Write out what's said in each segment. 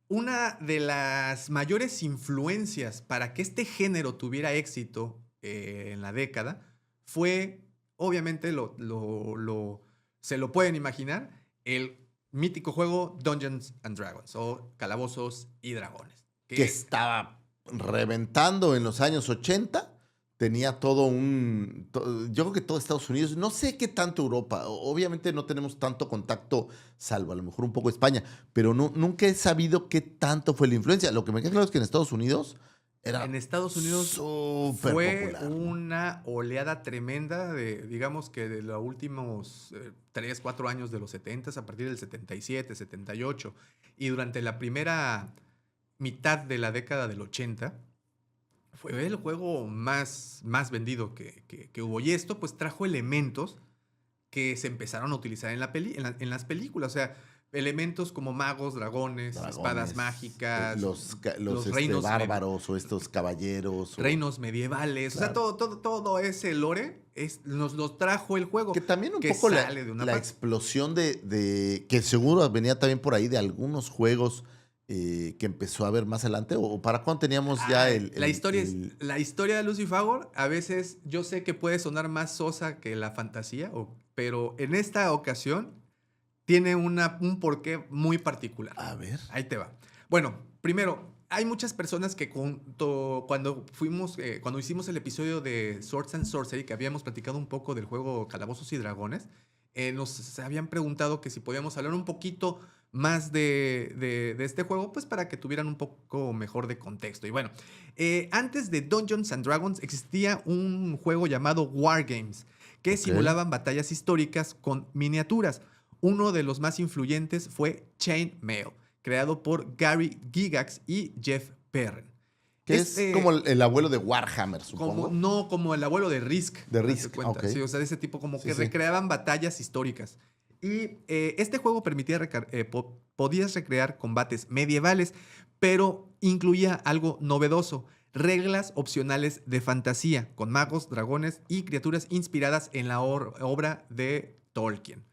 Una de las mayores influencias para que este género tuviera éxito, en la década fue, obviamente, se lo pueden imaginar, el mítico juego Dungeons and Dragons o Calabozos y Dragones, Que que estaba reventando en los años 80. Tenía todo yo creo que todo Estados Unidos, no sé qué tanto Europa, obviamente no tenemos tanto contacto, salvo a lo mejor un poco España, pero nunca he sabido qué tanto fue la influencia. Lo que me queda claro es que en Estados Unidos en era Estados Unidos súper fue popular, ¿no? una oleada tremenda de, digamos que de los últimos 3, 4 años de los 70, a partir del 77, 78, y durante la primera mitad de la década del 80, fue el juego más vendido que hubo. Y esto pues trajo elementos que se empezaron a utilizar en, en las películas. O sea, elementos como magos, dragones, espadas Dragones, mágicas, los los reinos, bárbaros o estos caballeros, reinos medievales. O sea, claro. todo ese lore nos lo trajo el juego, Que también un que poco sale de una la parte. explosión que seguro venía también por ahí de algunos juegos que empezó a ver más adelante, o para cuándo teníamos ya Ay, la historia de Lucy Fagor, a veces yo sé que puede sonar más sosa que la fantasía, pero en esta ocasión tiene un porqué muy particular. A ver. Ahí te va. Bueno, primero, hay muchas personas que cuando hicimos el episodio de Swords and Sorcery, que habíamos platicado un poco del juego Calabozos y Dragones, nos habían preguntado que si podíamos hablar un poquito más de este juego, pues para que tuvieran un poco mejor de contexto. Y bueno, antes de Dungeons and Dragons existía un juego llamado Wargames, que Ok. simulaban batallas históricas con miniaturas. Uno de los más influyentes fue Chainmail, creado por Gary Gygax y Jeff Perren. Que es como el abuelo de Warhammer, supongo. No como el abuelo de Risk, De hazte Risk, cuenta. ok. Sí, o sea, de ese tipo como Sí, que sí. recreaban batallas históricas. Y este juego podías recrear combates medievales, pero incluía algo novedoso: reglas opcionales de fantasía, con magos, dragones y criaturas inspiradas en la obra de Tolkien.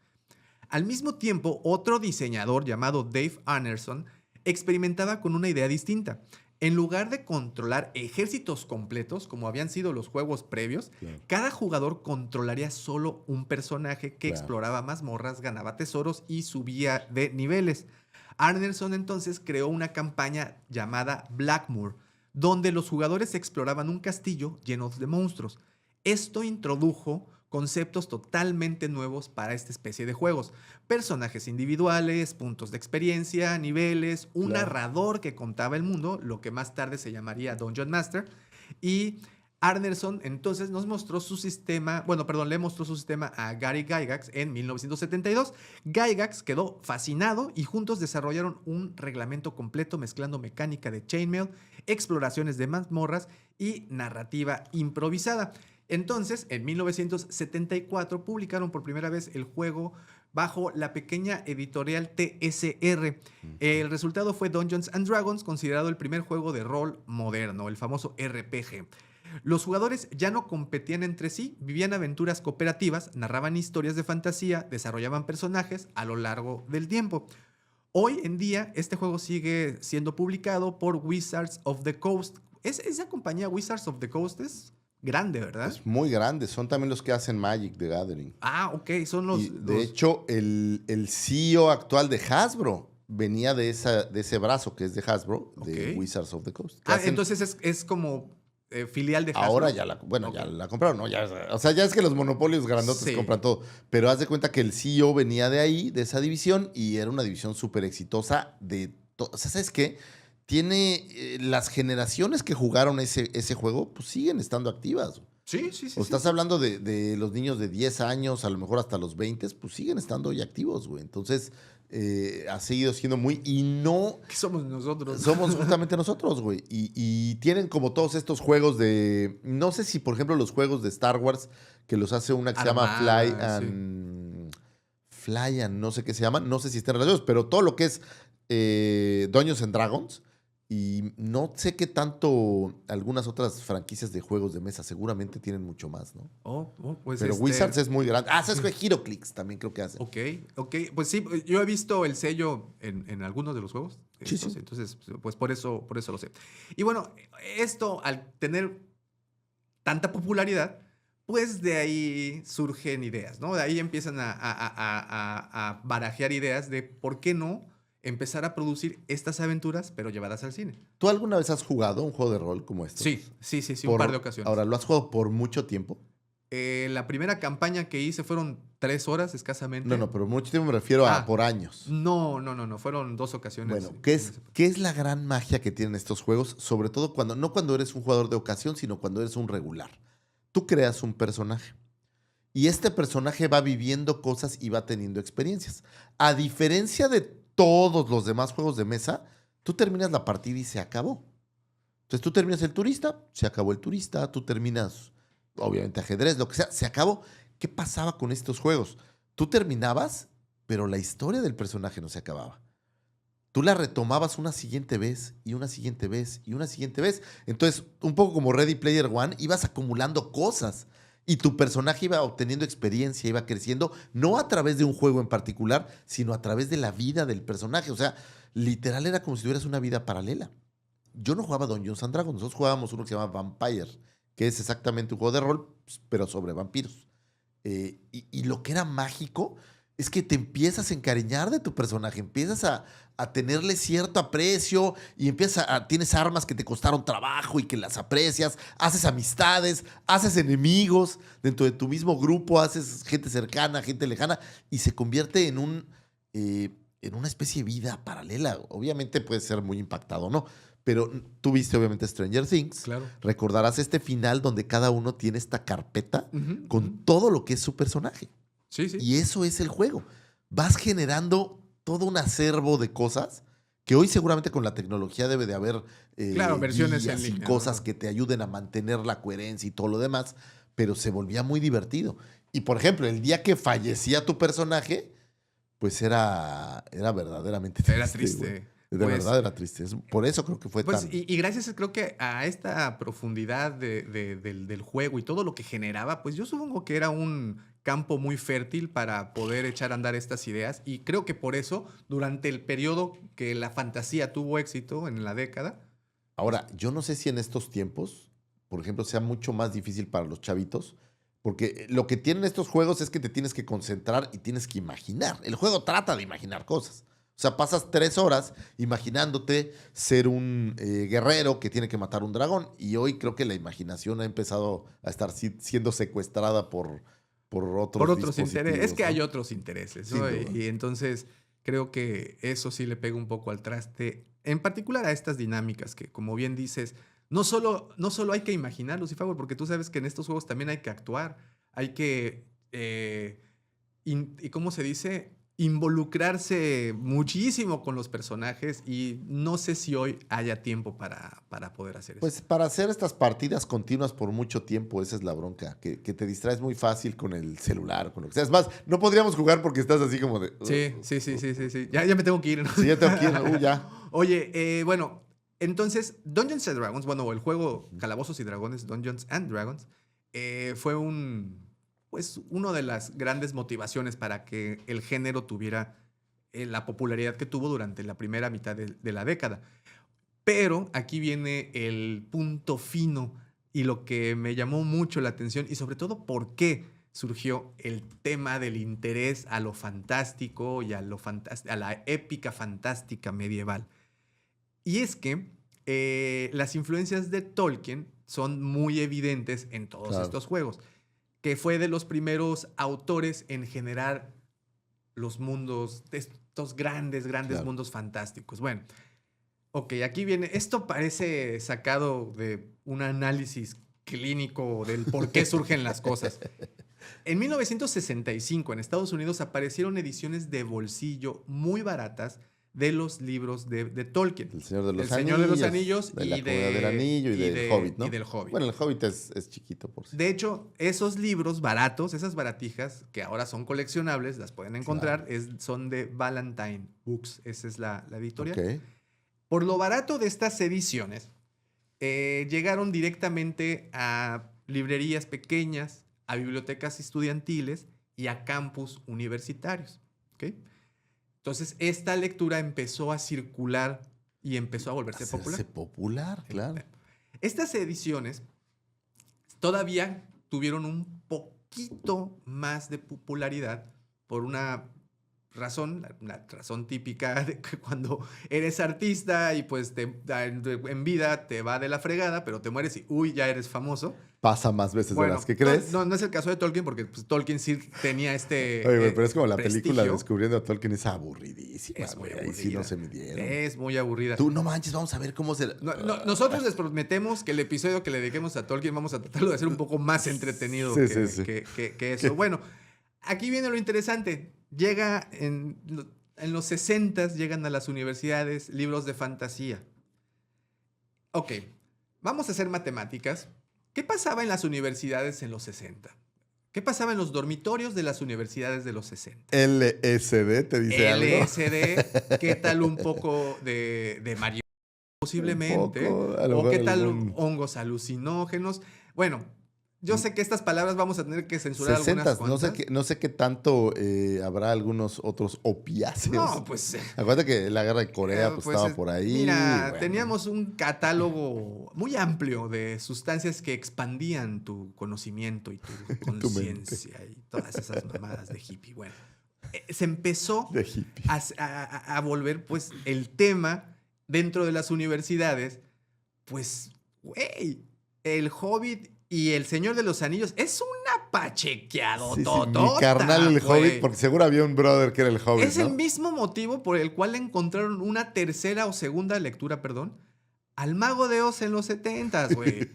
Al mismo tiempo, otro diseñador llamado Dave Anderson experimentaba con una idea distinta. En lugar de controlar ejércitos completos, como habían sido los juegos previos, Claro, cada jugador controlaría solo un personaje que claro. exploraba mazmorras, ganaba tesoros y subía de niveles. Anderson entonces creó una campaña llamada Blackmoor, donde los jugadores exploraban un castillo lleno de monstruos. Esto introdujo conceptos totalmente nuevos para esta especie de juegos: personajes individuales, puntos de experiencia, niveles, un Claro. narrador que contaba el mundo, lo que más tarde se llamaría Dungeon Master. Y Arneson entonces nos mostró su sistema, bueno, perdón, le mostró su sistema a Gary Gygax en 1972. Gygax quedó fascinado y juntos desarrollaron un reglamento completo mezclando mecánica de chainmail, exploraciones de mazmorras y narrativa improvisada. Entonces, en 1974 publicaron por primera vez el juego bajo la pequeña editorial TSR. Ujú. El resultado fue Dungeons and Dragons, considerado el primer juego de rol moderno, el famoso RPG. Los jugadores ya no competían entre sí, vivían aventuras cooperativas, narraban historias de fantasía, desarrollaban personajes a lo largo del tiempo. Hoy en día, este juego sigue siendo publicado por Wizards of the Coast. Esa compañía Wizards of the Coast es grande, ¿verdad? Es muy grande. Son también los que hacen Magic the Gathering. Ah, ok, son Y de hecho, el CEO actual de Hasbro venía de ese brazo que es de Hasbro, Ok. de Wizards of the Coast. Que Ah, hacen, entonces es como filial de ahora Hasbro. bueno, Ok. ya la compraron, ¿no? Ya, o sea, ya es que los monopolios grandotes Sí. compran todo. Pero haz de cuenta que el CEO venía de ahí, de esa división, y era una división súper exitosa o sea, ¿sabes qué? Tiene las generaciones que jugaron ese juego, pues siguen estando activas. Sí, sí, sí, O sí, estás sí. hablando de los niños de 10 años, a lo mejor hasta los 20, pues siguen estando hoy activos, güey. Entonces, ha seguido siendo muy. Y no ¿Qué somos nosotros? somos justamente nosotros, güey. Y tienen como todos estos juegos de. No sé si, por ejemplo, los juegos de Star Wars, que los hace una que se llama Armada, sí. Fly and no sé qué se llama. No sé si están relacionados, pero todo lo que es Dungeons and Dragons Y no sé qué tanto algunas otras franquicias de juegos de mesa seguramente tienen mucho más, ¿no? Pues Pero Wizards es muy grande. Ah, ¿sabes qué? HeroClix también creo que hace. Ok. Pues sí, yo he visto el sello en algunos de los juegos. Sí, sí. Entonces, pues por eso lo sé. Y bueno, esto al tener tanta popularidad, pues de ahí surgen ideas, ¿no? De ahí empiezan a barajear ideas de por qué no empezar a producir estas aventuras, pero llevadas al cine. ¿Tú alguna vez has jugado un juego de rol como estos? Sí, un par de Ahora, ocasiones. ¿lo has jugado por mucho tiempo? La primera campaña que hice fueron 3 horas No, escasamente. no, pero mucho tiempo me refiero a por años. No, fueron 2 ocasiones. Bueno, ¿qué es la gran magia que tienen estos juegos? Sobre todo no cuando eres un jugador de ocasión, sino cuando eres un regular. Tú creas un personaje y este personaje va viviendo cosas y va teniendo experiencias. A diferencia de todos los demás juegos de mesa, tú terminas la partida y se acabó. Entonces tú terminas el turista, se acabó el turista, tú terminas, obviamente, ajedrez, lo que sea, se acabó. ¿Qué pasaba con estos juegos? Tú terminabas, pero la historia del personaje no se acababa. Tú la retomabas una siguiente vez y una siguiente vez y una siguiente vez. Entonces, un poco como Ready Player One, ibas acumulando cosas y tu personaje iba obteniendo experiencia, iba creciendo, no a través de un juego en particular, sino a través de la vida del personaje. O sea, literal era como si tuvieras una vida paralela. Yo no jugaba Dungeons and Dragons, nosotros jugábamos uno que se llama Vampire, que es exactamente un juego de rol, pero sobre vampiros. Y lo que era mágico es que te empiezas a encariñar de tu personaje, empiezas a tenerle cierto aprecio y tienes armas que te costaron trabajo y que las aprecias, haces amistades, haces enemigos dentro de tu mismo grupo, haces gente cercana, gente lejana y se convierte en una especie de vida paralela. Obviamente puede ser muy impactado, ¿no? Pero tú viste obviamente Stranger Things. Claro. Recordarás este final donde cada uno tiene esta carpeta Ujú, con ujú. todo lo que es su personaje. Sí. Y eso es el juego. Vas generando todo un acervo de cosas que hoy seguramente con la tecnología debe de haber Claro, versiones en guías y línea, cosas ¿no? que te ayuden a mantener la coherencia y todo lo demás, pero se volvía muy divertido. Y por ejemplo, el día que fallecía tu personaje, pues era verdaderamente Era triste, güey. triste. De Pues, verdad era triste. Por eso creo que fue pues tan... y gracias creo que a esta profundidad del juego y todo lo que generaba, pues yo supongo que era un campo muy fértil para poder echar a andar estas ideas. Y creo que por eso, durante el periodo que la fantasía tuvo éxito en la década, Ahora, yo no sé si en estos tiempos, por ejemplo, sea mucho más difícil para los chavitos, porque lo que tienen estos juegos es que te tienes que concentrar y tienes que imaginar. El juego trata de imaginar cosas. O sea, pasas 3 horas imaginándote ser un guerrero que tiene que matar un dragón. Y hoy creo que la imaginación ha empezado a estar siendo secuestrada por por otros otros intereses. Es dispositivos, que hay ¿no? otros intereses, Sin ¿no? duda. Y entonces creo que eso sí le pega un poco al traste, en particular a estas dinámicas que, como bien dices, no solo hay que imaginar, Lucifer, porque tú sabes que en estos juegos también hay que actuar, hay que, ¿y cómo se dice? Involucrarse muchísimo con los personajes y no sé si hoy haya tiempo para poder hacer eso. Pues para hacer estas partidas continuas por mucho tiempo, esa es la bronca, que te distraes muy fácil con el celular, con lo que sea. Es más, no podríamos jugar porque estás así como de... Sí. Ya me tengo que ir, ¿no? Sí, ya tengo que ir, ya. Oye, bueno, entonces Dungeons and Dragons, bueno, el juego Calabozos y Dragones, Dungeons and Dragons, fue pues, una de las grandes motivaciones para que el género tuviera la popularidad que tuvo durante la primera mitad de la década. Pero aquí viene el punto fino y lo que me llamó mucho la atención y sobre todo por qué surgió el tema del interés a lo fantástico y a la épica fantástica medieval. Y es que las influencias de Tolkien son muy evidentes en todos Claro. estos juegos, que fue de los primeros autores en generar los mundos, estos grandes Claro. mundos fantásticos. Bueno, ok, aquí viene, esto parece sacado de un análisis clínico del por qué surgen las cosas. En 1965 en Estados Unidos aparecieron ediciones de bolsillo muy baratas de los libros de Tolkien. El Señor de los El Anillos. Señor de los Anillos de la Comunidad del Anillo y del Hobbit, ¿no? y del Hobbit. Bueno, el Hobbit es chiquito por sí. De hecho, esos libros baratos, esas baratijas, que ahora son coleccionables, las pueden encontrar, son de Valentine Books. Esa es la editorial. Ok. Por lo barato de estas ediciones, llegaron directamente a librerías pequeñas, a bibliotecas estudiantiles y a campus universitarios. ¿Ok? Entonces, esta lectura empezó a circular y empezó a volverse Hacerse popular. popular, claro. Estas ediciones todavía tuvieron un poquito más de popularidad por una razón, la razón típica de que cuando eres artista y pues en vida te va de la fregada, pero te mueres y uy, ya eres famoso. Pasa más veces de Bueno, las que crees. no es el caso de Tolkien porque pues, Tolkien sí tenía Oye, güey, pero es como la película prestigio. Descubriendo a Tolkien, es aburridísima, Es muy güey. Ahí sí aburrida. no se midieron. Es muy aburrida. Tú no manches, vamos a ver cómo se... Nosotros les prometemos que el episodio que le dediquemos a Tolkien vamos a tratarlo de hacer un poco más entretenido Sí, que, sí, sí. que eso. Bueno, aquí viene lo interesante. Llega en los 60s, llegan a las universidades libros de fantasía. Ok, vamos a hacer matemáticas. ¿Qué pasaba en las universidades en los 60? ¿Qué pasaba en los dormitorios de las universidades de los 60? LSD, ¿te dice algo? LSD, ¿qué tal un poco de marihuana posiblemente? Un poco, a lo ¿O qué mejor tal algún- hongos alucinógenos? Bueno, yo sé que estas palabras vamos a tener que censurar 60s, algunas cuantas. no sé qué tanto habrá algunos otros opiáceos. No, pues... Acuérdate que la guerra de Corea pues, estaba por ahí. Mira, bueno. teníamos un catálogo muy amplio de sustancias que expandían tu conocimiento y tu Tu mente. conciencia y todas esas mamadas de hippie. Bueno, se empezó De hippie. a volver pues el tema dentro de las universidades, pues, güey, el Hobbit y el Señor de los Anillos es una pachequeado Sí, sí, mi carnal el Hobbit, porque seguro había un brother que era el Hobbit, es ¿no? el mismo motivo por el cual encontraron una tercera o segunda lectura, perdón, al Mago de Oz en los 70s, güey.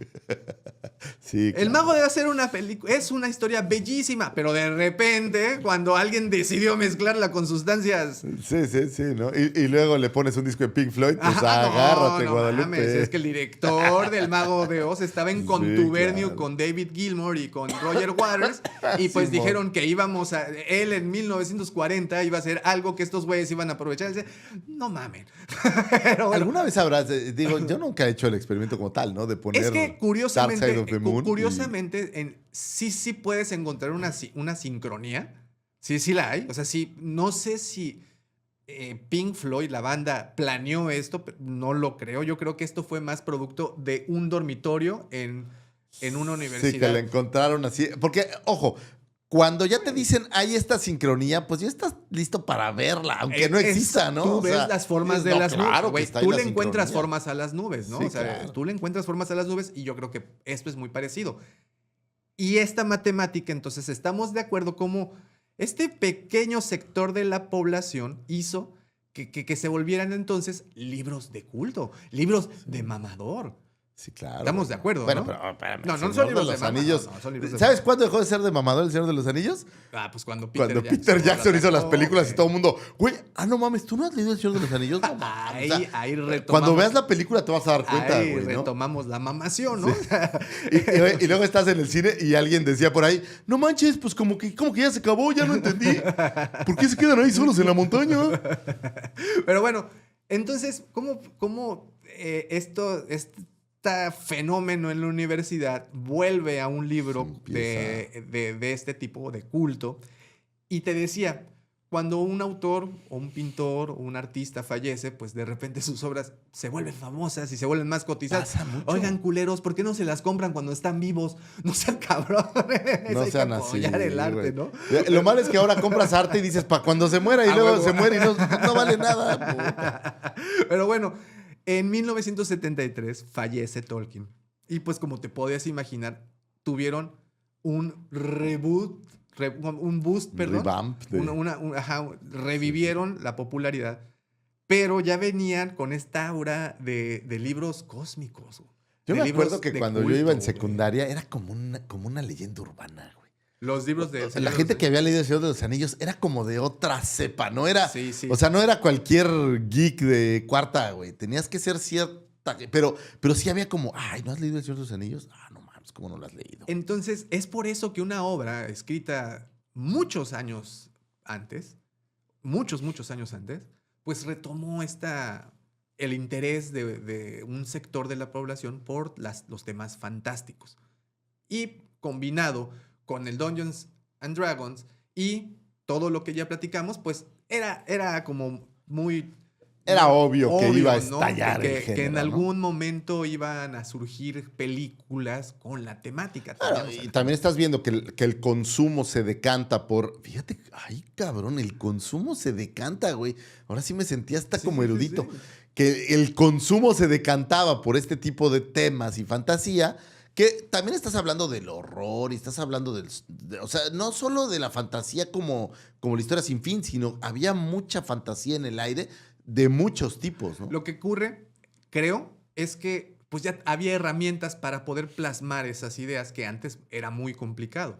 Sí, El claro. Mago de Oz era una película, es una historia bellísima, pero de repente, cuando alguien decidió mezclarla con sustancias... Sí, sí, sí, ¿no? Y luego le pones un disco de Pink Floyd, pues Ajá, agárrate, no Guadalupe. mames, es que el director del Mago de Oz estaba en Sí, contubernio claro. con David Gilmour y con Roger Waters y pues Simón. dijeron que íbamos a... Él en 1940 iba a hacer algo que estos güeyes iban a aprovechar. No mamen. Pero bueno, ¿Alguna vez habrás, digo, yo nunca he hecho el experimento como tal, ¿no? De poner es que Dark curiosamente, Side of the Moon sí puedes encontrar una sincronía. Sí la hay. O sea, sí, no sé si Pink Floyd, la banda, planeó esto, no lo creo. Yo creo que esto fue más producto de un dormitorio en una universidad. Sí, que la encontraron así. Porque, ojo, cuando ya te dicen hay esta sincronía, pues ya estás listo para verla, aunque no exista, ¿no? Tú O ves sea, las formas de no, las claro nubes. que Güey, está ahí tú la le encuentras sincronía. formas a las nubes, ¿no? Sí, O sea, claro. tú le encuentras formas a las nubes y yo creo que esto es muy parecido. Y esta matemática, entonces, estamos de acuerdo como este pequeño sector de la población hizo que se volvieran entonces libros de culto, libros de mamador. Sí, claro. Estamos de acuerdo, bueno, ¿no? pero espérame. No, no el son Señor libros de de los mama, Anillos. no, son libros de ¿Sabes mama. cuándo dejó de ser de mamador el Señor de los Anillos? Pues cuando Cuando Peter Jackson hizo las películas y todo el mundo, güey, no mames, ¿tú no has leído El Señor de los Anillos? No mames. O sea, Ahí retomamos. cuando veas la película te vas a dar cuenta, Ahí güey, ¿no? retomamos la mamación, ¿no? Y luego estás en el cine y alguien decía por ahí, no manches, pues como que ya se acabó, ya no entendí. ¿Por qué se quedan ahí solos en la montaña? Pero bueno, entonces, ¿cómo este fenómeno en la universidad vuelve a un libro de este tipo de culto? Y te decía, cuando un autor o un pintor o un artista fallece, pues de repente sus obras se vuelven famosas y se vuelven más cotizadas. Pasa mucho. Oigan, culeros, ¿por qué no se las compran cuando están vivos? No sean cabrones. No Hay sean que así. apoyar el arte, güey. ¿no? Lo malo es que ahora compras arte y dices, para cuando se muera, y Ah, luego huevo. se muere y no vale nada. Puta. Pero bueno, en 1973 fallece Tolkien. Y pues como te podías imaginar, tuvieron un reboot, un boost, perdón. Revamp de- Revivieron la popularidad. Pero ya venían con esta aura de libros cósmicos. Yo de me libros acuerdo que de cuando yo culto, iba en güey. secundaria era como una leyenda urbana, güey. Los libros de... La gente que había leído El Señor de los Anillos era como de otra cepa, no era... Sí, sí. O sea, no era cualquier geek de cuarta, güey. Tenías que ser cierta... Pero sí había como, ay, ¿no has leído El Señor de los Anillos? Ah, no mames, ¿cómo no lo has leído? Entonces, es por eso que una obra escrita muchos años antes, muchos años antes, pues retomó esta el interés de un sector de la población por los temas fantásticos. Y combinado con el Dungeons and Dragons y todo lo que ya platicamos, pues era como muy... Era obvio que iba a ¿no? estallar el Que género, en ¿no? algún momento iban a surgir películas con la temática. Claro, y también estás viendo que el consumo se decanta por... Fíjate, ay, cabrón, el consumo se decanta, güey. Ahora sí me sentí hasta como erudito. Sí. Que el consumo se decantaba por este tipo de temas y fantasía, que también estás hablando del horror y estás hablando o sea, no solo de la fantasía como la historia sin fin, sino había mucha fantasía en el aire de muchos tipos, ¿no? Lo que ocurre, creo, es que pues ya había herramientas para poder plasmar esas ideas que antes era muy complicado.